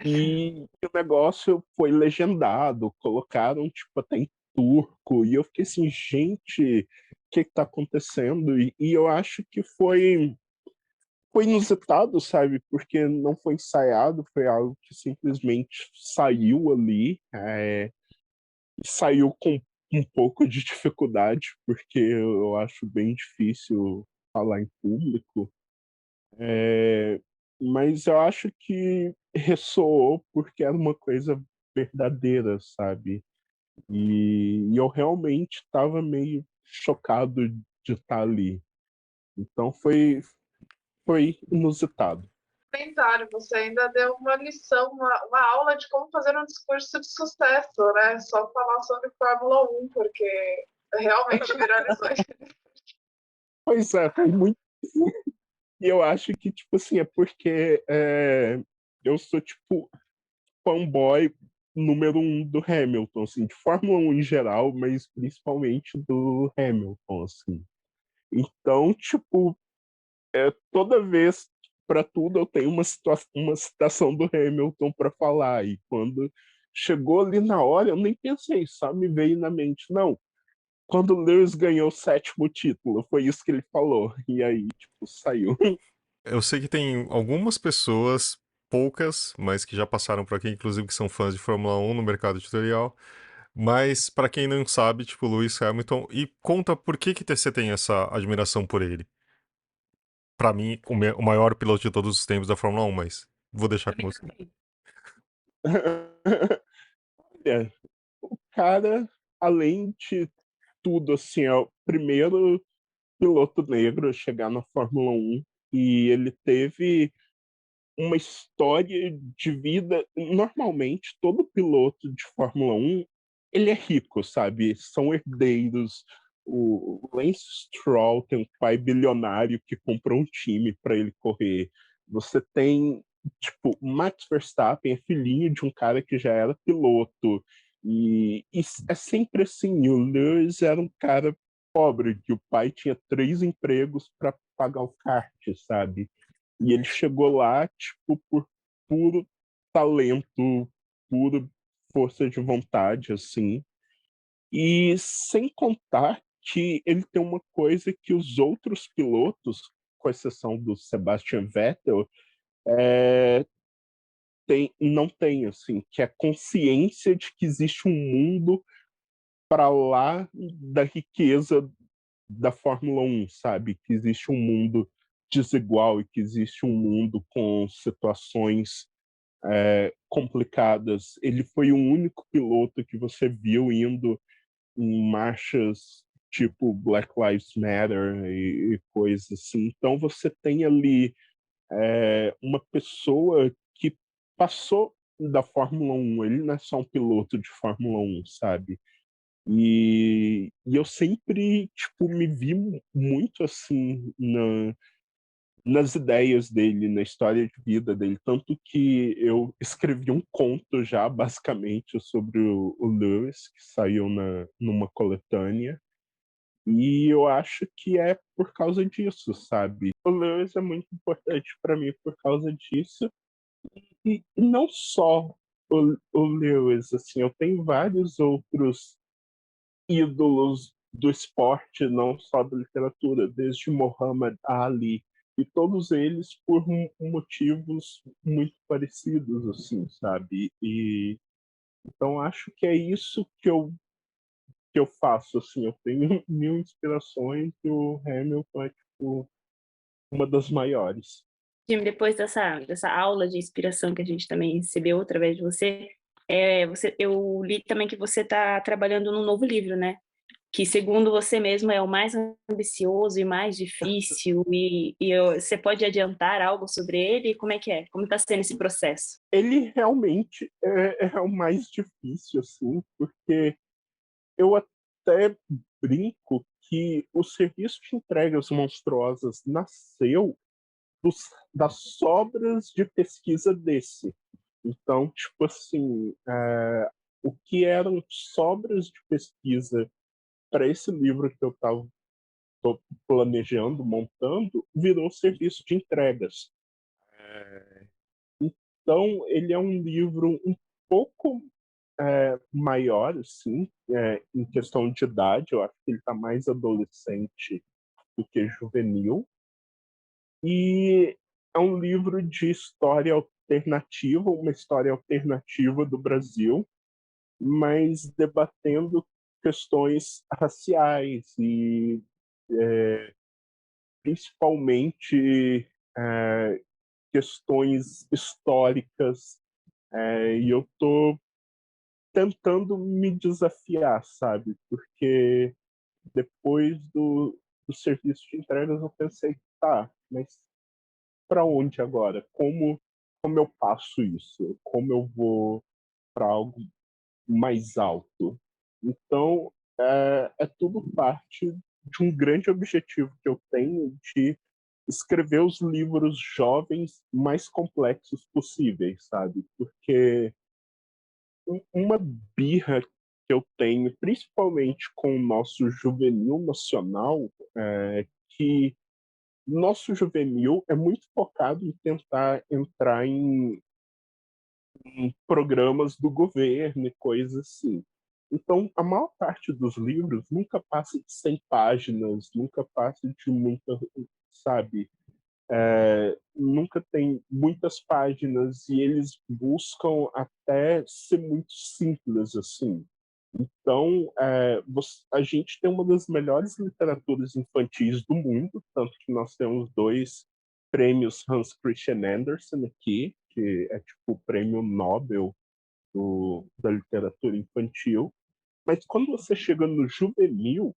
e o negócio foi legendado, colocaram, tipo, até em turco, e eu fiquei assim, gente, o que está acontecendo? E eu acho que foi inusitado, sabe? Porque não foi ensaiado, foi algo que simplesmente saiu ali, e saiu com um pouco de dificuldade, porque eu acho bem difícil falar em público. Mas eu acho que ressoou porque era uma coisa verdadeira, sabe? E eu realmente estava meio chocado de estar ali. Então foi inusitado. Comentário, você ainda deu uma lição, uma aula de como fazer um discurso de sucesso, né? Só falar sobre Fórmula 1, porque realmente viralizou. Pois é, foi muito. E eu acho que, tipo assim, é porque eu sou, tipo, fanboy número um do Hamilton, assim, de Fórmula 1 em geral, mas principalmente do Hamilton, assim. Então, tipo, toda vez para tudo eu tenho uma citação do Hamilton para falar. E quando chegou ali na hora, eu nem pensei, só me veio na mente, não. Quando o Lewis ganhou o 7º título, foi isso que ele falou. E aí, tipo, saiu. Eu sei que tem algumas pessoas, poucas, mas que já passaram por aqui, inclusive que são fãs de Fórmula 1 no mercado editorial. Mas pra quem não sabe, tipo, Lewis Hamilton, e conta por que você tem essa admiração por ele. Pra mim, o maior piloto de todos os tempos da Fórmula 1, mas vou deixar com você. Olha, o cara, além de tudo, assim, é o primeiro piloto negro a chegar na Fórmula 1 e ele teve uma história de vida. Normalmente, todo piloto de Fórmula 1 ele é rico, sabe? São herdeiros. O Lance Stroll tem um pai bilionário que comprou um time para ele correr. Você tem, tipo, Max Verstappen é filhinho de um cara que já era piloto. E é sempre assim. O Lewis era um cara pobre, que o pai tinha 3 empregos para pagar o kart, sabe? E ele chegou lá, tipo, por puro talento, pura força de vontade, assim. E sem contar que ele tem uma coisa que os outros pilotos, com exceção do Sebastian Vettel, não têm, assim, que é a consciência de que existe um mundo para lá da riqueza da Fórmula 1, sabe? Que existe um mundo desigual e que existe um mundo com situações complicadas. Ele foi o único piloto que você viu indo em marchas tipo Black Lives Matter e coisas assim. Então você tem ali uma pessoa que passou da Fórmula 1. Ele não é só um piloto de Fórmula 1, sabe? E eu sempre, tipo, me vi muito assim nas ideias dele, na história de vida dele. Tanto que eu escrevi um conto já, basicamente, sobre o Lewis, que saiu numa coletânea. E eu acho que é por causa disso, sabe? O Lewis é muito importante para mim por causa disso. E não só o Lewis, assim, eu tenho vários outros ídolos do esporte, não só da literatura, desde Muhammad Ali, e todos eles por motivos muito parecidos, assim, sabe? E então acho que é isso que eu faço, assim, eu tenho 1000 inspirações e o Hamilton é tipo uma das maiores. Jim, depois dessa aula de inspiração que a gente também recebeu através de você, eu li também que você está trabalhando num novo livro, né? Que, segundo você mesmo, é o mais ambicioso e mais difícil, você pode adiantar algo sobre ele? Como é que é? Como está sendo esse processo? Ele realmente é o mais difícil, assim, porque eu até brinco que o serviço de entregas monstruosas nasceu das sobras de pesquisa desse. Então, tipo assim, o que eram sobras de pesquisa para esse livro que eu estava estou planejando, montando, virou serviço de entregas. Então, ele é um livro um pouco maior, assim, em questão de idade. Eu acho que ele está mais adolescente do que juvenil. E é um livro de história alternativa, uma história alternativa do Brasil, mas debatendo questões raciais e principalmente questões históricas. E eu estou tentando me desafiar, sabe? Porque depois do serviço de entregas eu pensei, tá, mas para onde agora? Como eu faço isso? Como eu vou para algo mais alto? Então, é tudo parte de um grande objetivo que eu tenho de escrever os livros jovens mais complexos possíveis, sabe? Porque uma birra que eu tenho, principalmente com o nosso juvenil nacional, que nosso juvenil é muito focado em tentar entrar em programas do governo e coisas assim. Então, a maior parte dos livros nunca passa de 100 páginas, nunca passa de muita, sabe? Nunca tem muitas páginas e eles buscam até ser muito simples, assim. Então, a gente tem uma das melhores literaturas infantis do mundo, tanto que nós temos 2 prêmios Hans Christian Andersen aqui, que é tipo o prêmio Nobel da literatura infantil. Mas quando você chega no juvenil,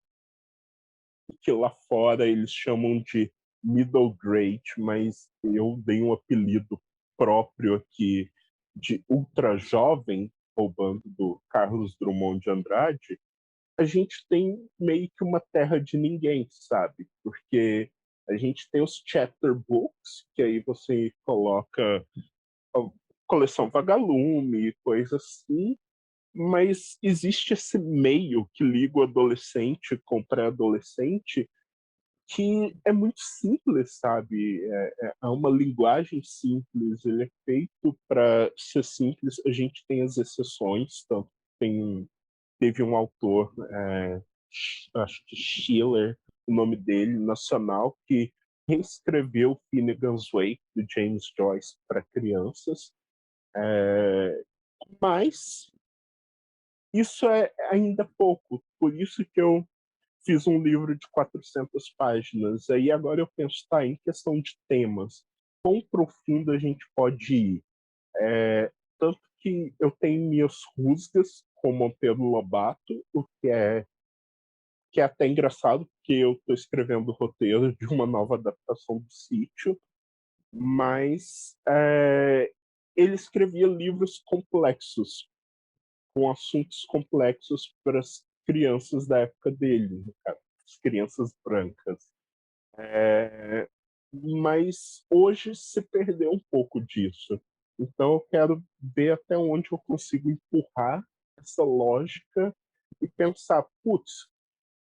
que lá fora eles chamam de middle grade, mas eu dei um apelido próprio aqui de ultra jovem, roubando do Carlos Drummond de Andrade, a gente tem meio que uma terra de ninguém, sabe? Porque a gente tem os chapter books, que aí você coloca a coleção Vagalume, coisa assim, mas existe esse meio que liga o adolescente com o pré-adolescente que é muito simples, sabe? É uma linguagem simples, ele é feito para ser simples. A gente tem as exceções, tanto teve um autor, acho que Schiller, o nome dele, nacional, que reescreveu Finnegan's Wake, de James Joyce, para crianças. Mas isso é ainda pouco, por isso que eu fiz um livro de 400 páginas. Aí agora eu penso, tá, em questão de temas, quão profundo a gente pode ir? Tanto que eu tenho minhas rusgas com Monteiro Lobato, que é até engraçado, porque eu estou escrevendo o roteiro de uma nova adaptação do Sítio, mas ele escrevia livros complexos, com assuntos complexos para as crianças da época dele, as crianças brancas. Mas hoje se perdeu um pouco disso. Então eu quero ver até onde eu consigo empurrar essa lógica e pensar, putz,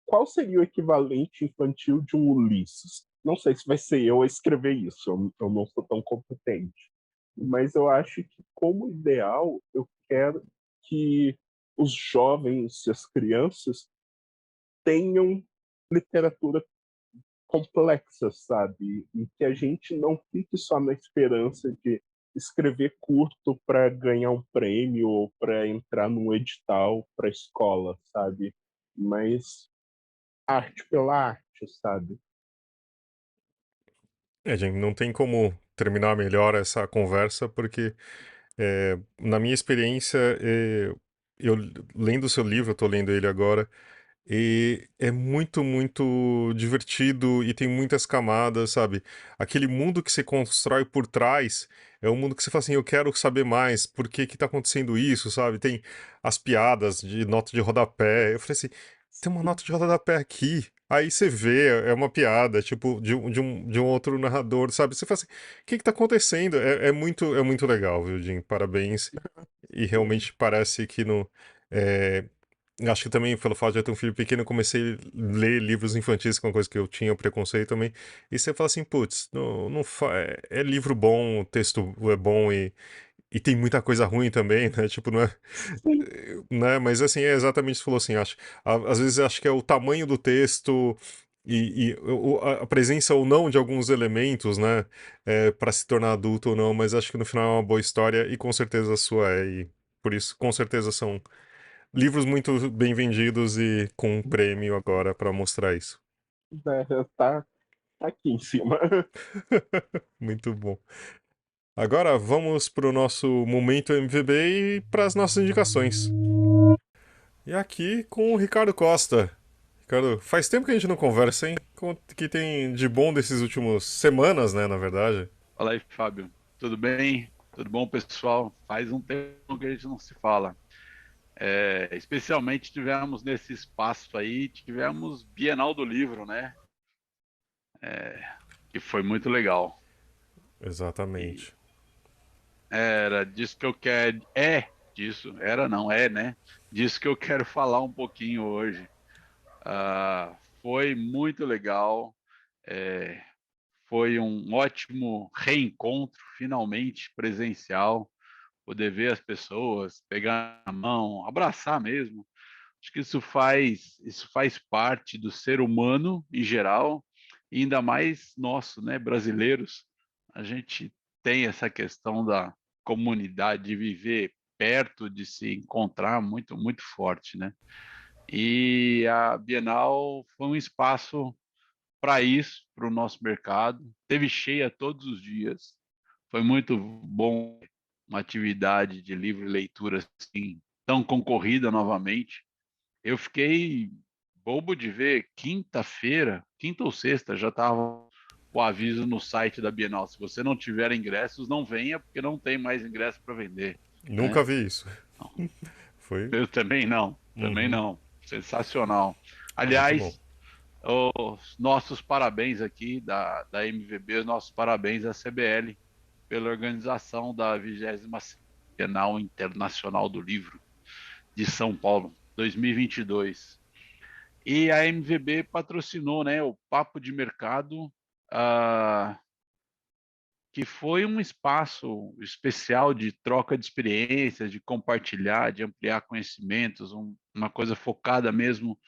qual seria o equivalente infantil de um Ulisses? Não sei se vai ser eu a escrever isso, eu não sou tão competente. Mas eu acho que, como ideal, eu quero que os jovens e as crianças tenham literatura complexa, sabe? E que a gente não fique só na esperança de escrever curto para ganhar um prêmio ou para entrar num edital para a escola, sabe? Mas arte pela arte, sabe? Gente, não tem como terminar melhor essa conversa, porque na minha experiência, eu lendo o seu livro, eu tô lendo ele agora, e é muito, muito divertido e tem muitas camadas, sabe? Aquele mundo que se constrói por trás é um mundo que você fala assim, eu quero saber mais, por que que tá acontecendo isso, sabe? Tem as piadas de nota de rodapé. Eu falei assim, tem uma nota de rodapé aqui. Aí você vê, é uma piada, tipo, de um outro narrador, sabe? Você fala assim, o que que tá acontecendo? É muito legal, viu, Jim? Parabéns. E realmente parece que no, é, Acho que também, pelo fato de eu ter um filho pequeno, eu comecei a ler livros infantis, que é uma coisa que eu tinha preconceito também. E você fala assim, putz, é livro bom, o texto é bom e tem muita coisa ruim também, né? Tipo, não é. Sim. Né? Mas assim, é exatamente o que você falou assim, acho. Às vezes acho que é o tamanho do texto a presença ou não de alguns elementos, né? Para se tornar adulto ou não, mas acho que no final é uma boa história e com certeza a sua é. E por isso, com certeza são livros muito bem vendidos e com um prêmio agora para mostrar isso. Tá, tá aqui em cima. Muito bom. Agora vamos para o nosso momento MVB e para as nossas indicações. E aqui com o Ricardo Costa. Ricardo, faz tempo que a gente não conversa, hein? O que tem de bom desses últimos semanas, né, na verdade? Fala aí, Fábio. Tudo bem? Tudo bom, pessoal? Faz um tempo que a gente não se fala. Especialmente tivemos nesse espaço aí, tivemos Bienal do Livro, né? Que foi muito legal. E Exatamente. era disso que eu quero. Disso. Era não, né? Disso que eu quero falar um pouquinho hoje. Foi muito legal. É, Foi um ótimo reencontro, finalmente presencial. Poder ver as pessoas, pegar a mão, abraçar mesmo. Acho que isso faz parte do ser humano em geral, e ainda mais nosso, né, brasileiros. A gente tem essa questão da comunidade, de viver perto, de se encontrar muito, muito forte, né? E a Bienal foi um espaço para isso, para o nosso mercado. Teve cheia todos os dias. Foi muito bom uma atividade de livre leitura assim, tão concorrida novamente. Eu fiquei bobo de ver quinta-feira, quinta ou sexta, já estava o aviso no site da Bienal. Se você não tiver ingressos, não venha, porque não tem mais ingresso para vender, né? Nunca vi isso. Foi Eu também não, também uhum, não. Sensacional. muito bom. Aliás, os nossos parabéns aqui da MVB, os nossos parabéns à CBL pela organização da 20ª Bienal Internacional do Livro de São Paulo, 2022. E a MVB patrocinou, né, o Papo de Mercado, ah, que foi um espaço especial de troca de experiências, de compartilhar, de ampliar conhecimentos, uma coisa focada mesmo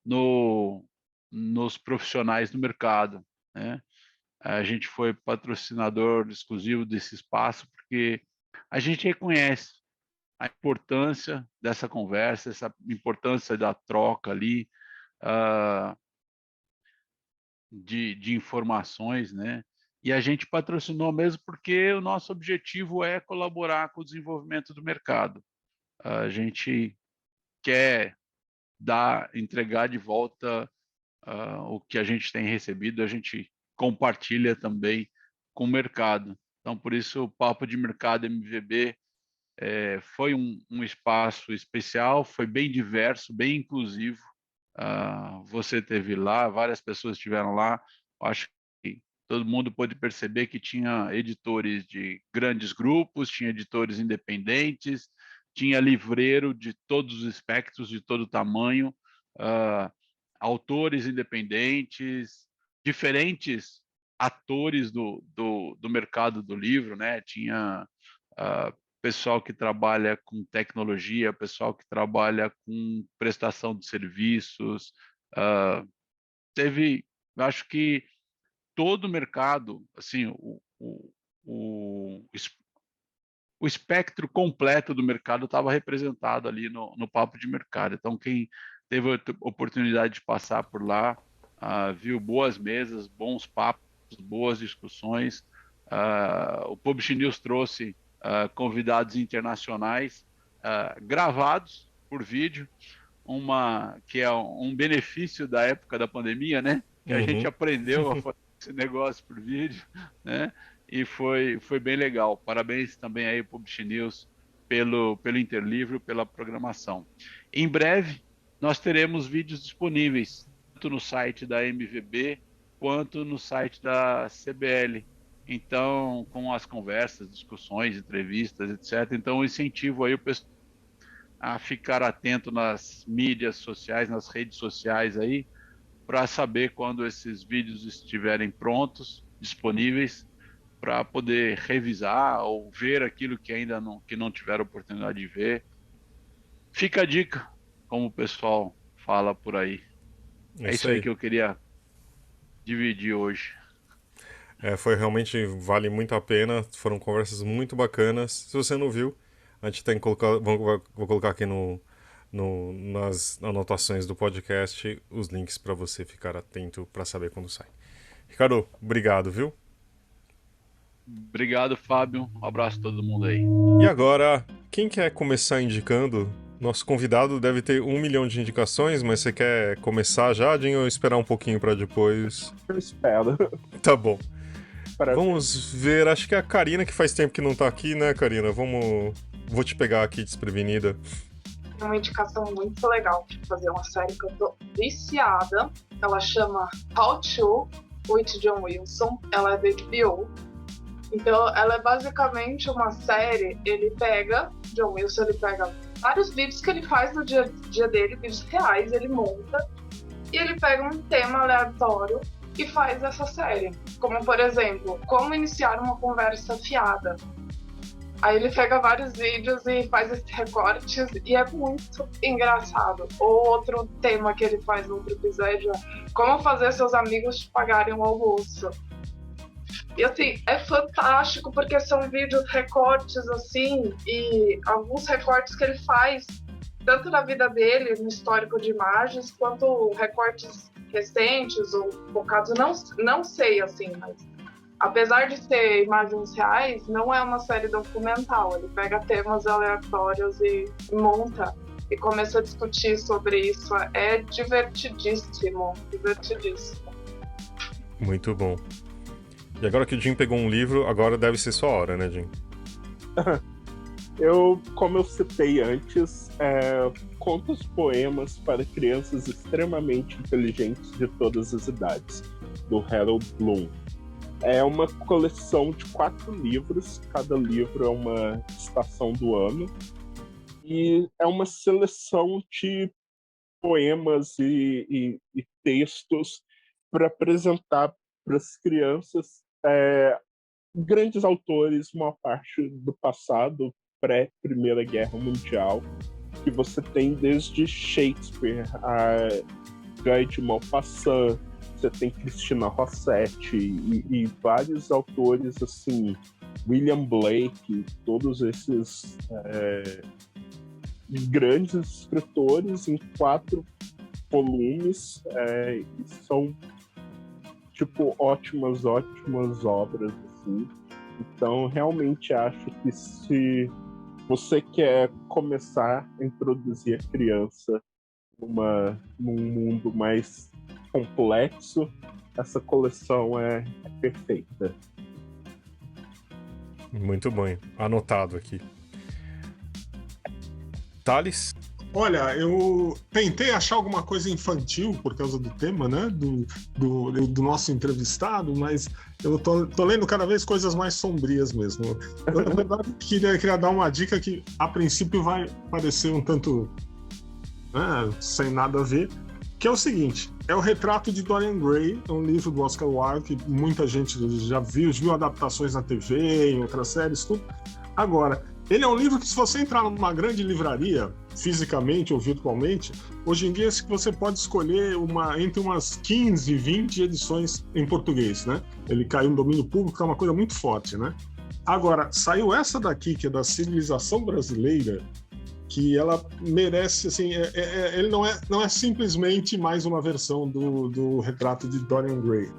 no, nos profissionais do mercado, né? A gente foi patrocinador exclusivo desse espaço porque a gente reconhece a importância dessa conversa, essa importância da troca ali, uh, de informações, né? E a gente patrocinou mesmo porque o nosso objetivo é colaborar com o desenvolvimento do mercado. A gente quer entregar de volta o que a gente tem recebido, a gente compartilha também com o mercado. Então, por isso, o Papo de Mercado MVB foi um espaço especial, foi bem diverso, bem inclusivo. Você teve lá, várias pessoas estiveram lá. Acho que todo mundo pôde perceber que tinha editores de grandes grupos, tinha editores independentes, tinha livreiro de todos os espectros, de todo tamanho, uh, autores independentes, diferentes atores do mercado do livro, né? Tinha pessoal que trabalha com tecnologia, pessoal que trabalha com prestação de serviços. Uh, acho que todo o mercado, assim, o, o espectro completo do mercado estava representado ali no Papo de Mercado. Então, quem teve a oportunidade de passar por lá, viu boas mesas, bons papos, boas discussões. O Publish News trouxe convidados internacionais gravados por vídeo, que é um benefício da época da pandemia, né? Que a gente Uhum. aprendeu a fazer esse negócio por vídeo, né? E foi bem legal. Parabéns também aí para o Publish News pelo Interlivro, pela programação. Em breve, nós teremos vídeos disponíveis, tanto no site da MVB, quanto no site da CBL. Então, com as conversas, discussões, entrevistas, etc. Então, eu incentivo aí o pessoal a ficar atento nas mídias sociais, nas redes sociais aí, para saber quando esses vídeos estiverem prontos, disponíveis, para poder revisar ou ver aquilo que ainda não tiveram oportunidade de ver. Fica a dica, como o pessoal fala por aí. É isso aí que eu queria dividir hoje. Foi realmente, vale muito a pena, foram conversas muito bacanas. Se você não viu, a gente tem que colocar, vou colocar aqui nas anotações do podcast os links para você ficar atento para saber quando sai. Ricardo, obrigado, viu? Obrigado, Fábio. Um abraço a todo mundo aí. E agora, quem quer começar indicando? Nosso convidado deve ter 1 milhão de indicações, mas você quer começar já, Jim, ou esperar um pouquinho para depois? Eu espero. Tá bom. Vamos ver, acho que é a Karina, que faz tempo que não tá aqui, né, Karina? Vou te pegar aqui desprevenida. É uma indicação muito legal de fazer uma série que eu tô viciada. Ela chama How To, with John Wilson. Ela é da HBO. Então, ela é basicamente uma série. John Wilson, ele pega vários vídeos que ele faz no dia a dia dele, vídeos reais, ele monta. E ele pega um tema aleatório e faz essa série. Como, por exemplo, como iniciar uma conversa fiada. Aí ele pega vários vídeos e faz esses recortes e é muito engraçado. Ou outro tema que ele faz no outro episódio é como fazer seus amigos te pagarem o almoço. E assim, é fantástico porque são vídeos recortes assim, e alguns recortes que ele faz tanto na vida dele, no histórico de imagens, quanto recortes recentes ou focados, não sei assim, mas apesar de ser imagens reais, não é uma série documental. Ele pega temas aleatórios e monta e começa a discutir sobre isso. É divertidíssimo, divertidíssimo. Muito bom. E agora que o Jim pegou um livro, agora deve ser sua hora, né, Jim? Como eu citei antes, contos poemas para crianças extremamente inteligentes de todas as idades, do Harold Bloom. É uma coleção de 4 livros, cada livro é uma estação do ano, e é uma seleção de poemas e textos para apresentar para as crianças grandes autores, uma parte do passado, pré-Primeira Guerra Mundial, que você tem desde Shakespeare, a Guy de Maupassant, você tem Cristina Rossetti e vários autores assim, William Blake, todos esses grandes escritores em 4 volumes, e são tipo ótimas obras assim. Então realmente acho que se você quer começar a introduzir a criança num mundo mais complexo, essa coleção é perfeita. Muito bom, anotado aqui. Thales? Olha, eu tentei achar alguma coisa infantil por causa do tema, né, do nosso entrevistado, mas eu tô lendo cada vez coisas mais sombrias mesmo. Eu, na verdade, queria dar uma dica que, a princípio, vai parecer um tanto sem nada a ver, que é o seguinte: é o Retrato de Dorian Gray, é um livro do Oscar Wilde, que muita gente já viu adaptações na TV, em outras séries, tudo. Agora, ele é um livro que, se você entrar numa grande livraria, fisicamente ou virtualmente, hoje em dia você pode escolher entre umas 15 e 20 edições em português, né? Ele caiu no domínio público, é uma coisa muito forte, né? Agora, saiu essa daqui, que é da Civilização Brasileira, que ela merece, assim, ele não é simplesmente mais uma versão do Retrato de Dorian Gray.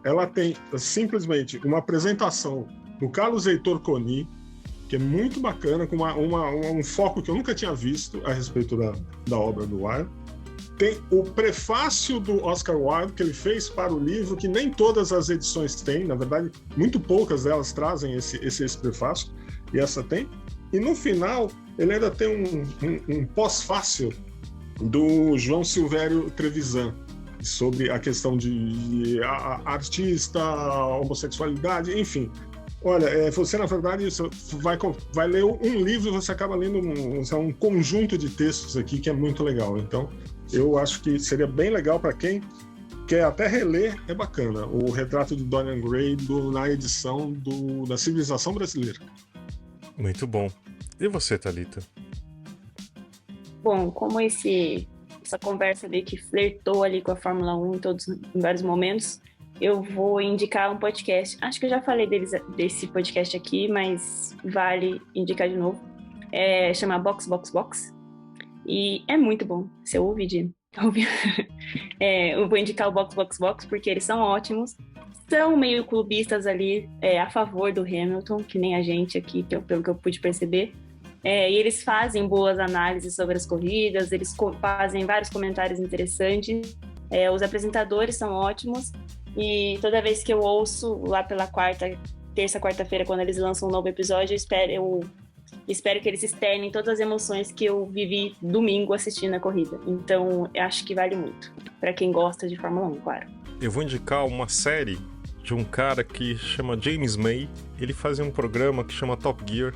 Ela tem simplesmente uma apresentação do Carlos Heitor Coni, que é muito bacana, com um foco que eu nunca tinha visto a respeito da obra do Wilde. Tem o prefácio do Oscar Wilde, que ele fez para o livro, que nem todas as edições têm, na verdade, muito poucas delas trazem esse prefácio, e essa tem. E no final, ele ainda tem um pós-fácil do João Silvério Trevisan, sobre a questão de artista, homossexualidade, enfim. Olha, você, na verdade, vai ler um livro e você acaba lendo um conjunto de textos aqui que é muito legal. Então, eu acho que seria bem legal para quem quer até reler, é bacana. O Retrato de Dorian Gray na edição da Civilização Brasileira. Muito bom. E você, Thalita? Bom, como essa conversa meio que flertou ali com a Fórmula 1 em vários momentos, eu vou indicar um podcast. Acho que eu já falei desse podcast aqui, mas vale indicar de novo. Chama Box Box Box. E é muito bom. Você ouve, Di? Eu vou indicar o Box Box Box porque eles são ótimos. São meio clubistas ali, a favor do Hamilton, que nem a gente aqui, pelo que eu pude perceber. E eles fazem boas análises sobre as corridas, eles fazem vários comentários interessantes. Os apresentadores são ótimos. E toda vez que eu ouço, lá pela quarta-feira, quando eles lançam um novo episódio, eu espero que eles externem todas as emoções que eu vivi domingo assistindo a corrida. Então, eu acho que vale muito. Para quem gosta de Fórmula 1, claro. Eu vou indicar uma série de um cara que chama James May. Ele fazia um programa que chama Top Gear,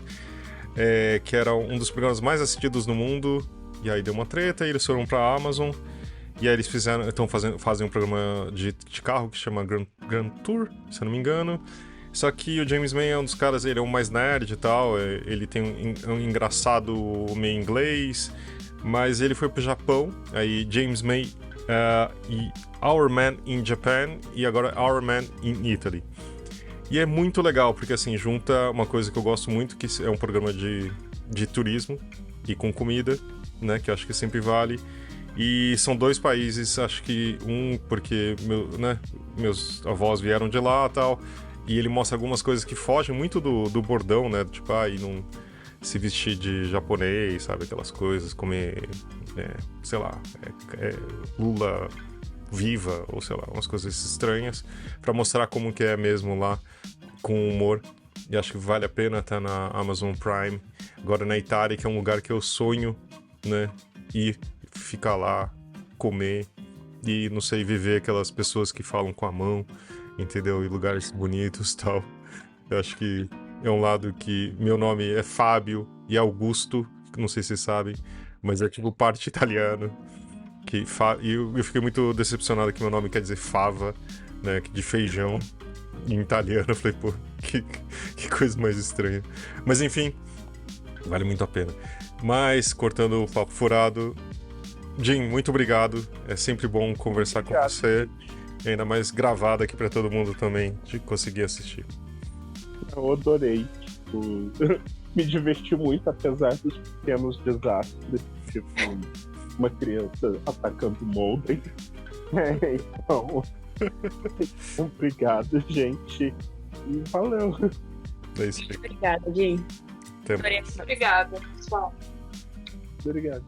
que era um dos programas mais assistidos no mundo. E aí deu uma treta e eles foram pra Amazon. E aí eles fazem um programa de carro que chama Grand Tour, se eu não me engano. Só que o James May é um dos caras, ele é o mais nerd e tal, ele tem um engraçado meio inglês, mas ele foi pro Japão, aí James May e Our Man in Japan e agora Our Man in Italy. E é muito legal, porque assim, junta uma coisa que eu gosto muito, que é um programa de turismo e com comida, né, que eu acho que sempre vale. E são dois países, acho que porque meus avós vieram de lá e tal, e ele mostra algumas coisas que fogem muito do bordão, né? Tipo, e não se vestir de japonês, sabe? Aquelas coisas, comer, sei lá, lula viva, ou sei lá, umas coisas estranhas, pra mostrar como que é mesmo lá, com humor. E acho que vale a pena estar na Amazon Prime. Agora na Itália, que é um lugar que eu sonho, né? Ir ficar lá, comer e, não sei, viver aquelas pessoas que falam com a mão, entendeu? E lugares bonitos e tal. Eu acho que é um lado que... Meu nome é Fábio e Augusto, não sei se vocês sabem, mas é tipo parte italiano. E eu fiquei muito decepcionado que meu nome quer dizer fava, né? De feijão em italiano. Eu falei, pô, que coisa mais estranha. Mas enfim, vale muito a pena. Mas, cortando o papo furado... Jim, muito obrigado. É sempre bom conversar com você. E ainda mais gravado aqui pra todo mundo também, de conseguir assistir. Eu adorei. Me diverti muito, apesar dos pequenos desastres. Tipo, uma criança atacando Molden. Então, obrigado, gente. E valeu. É isso aí. Obrigada, Jim. Obrigada, pessoal. Obrigado.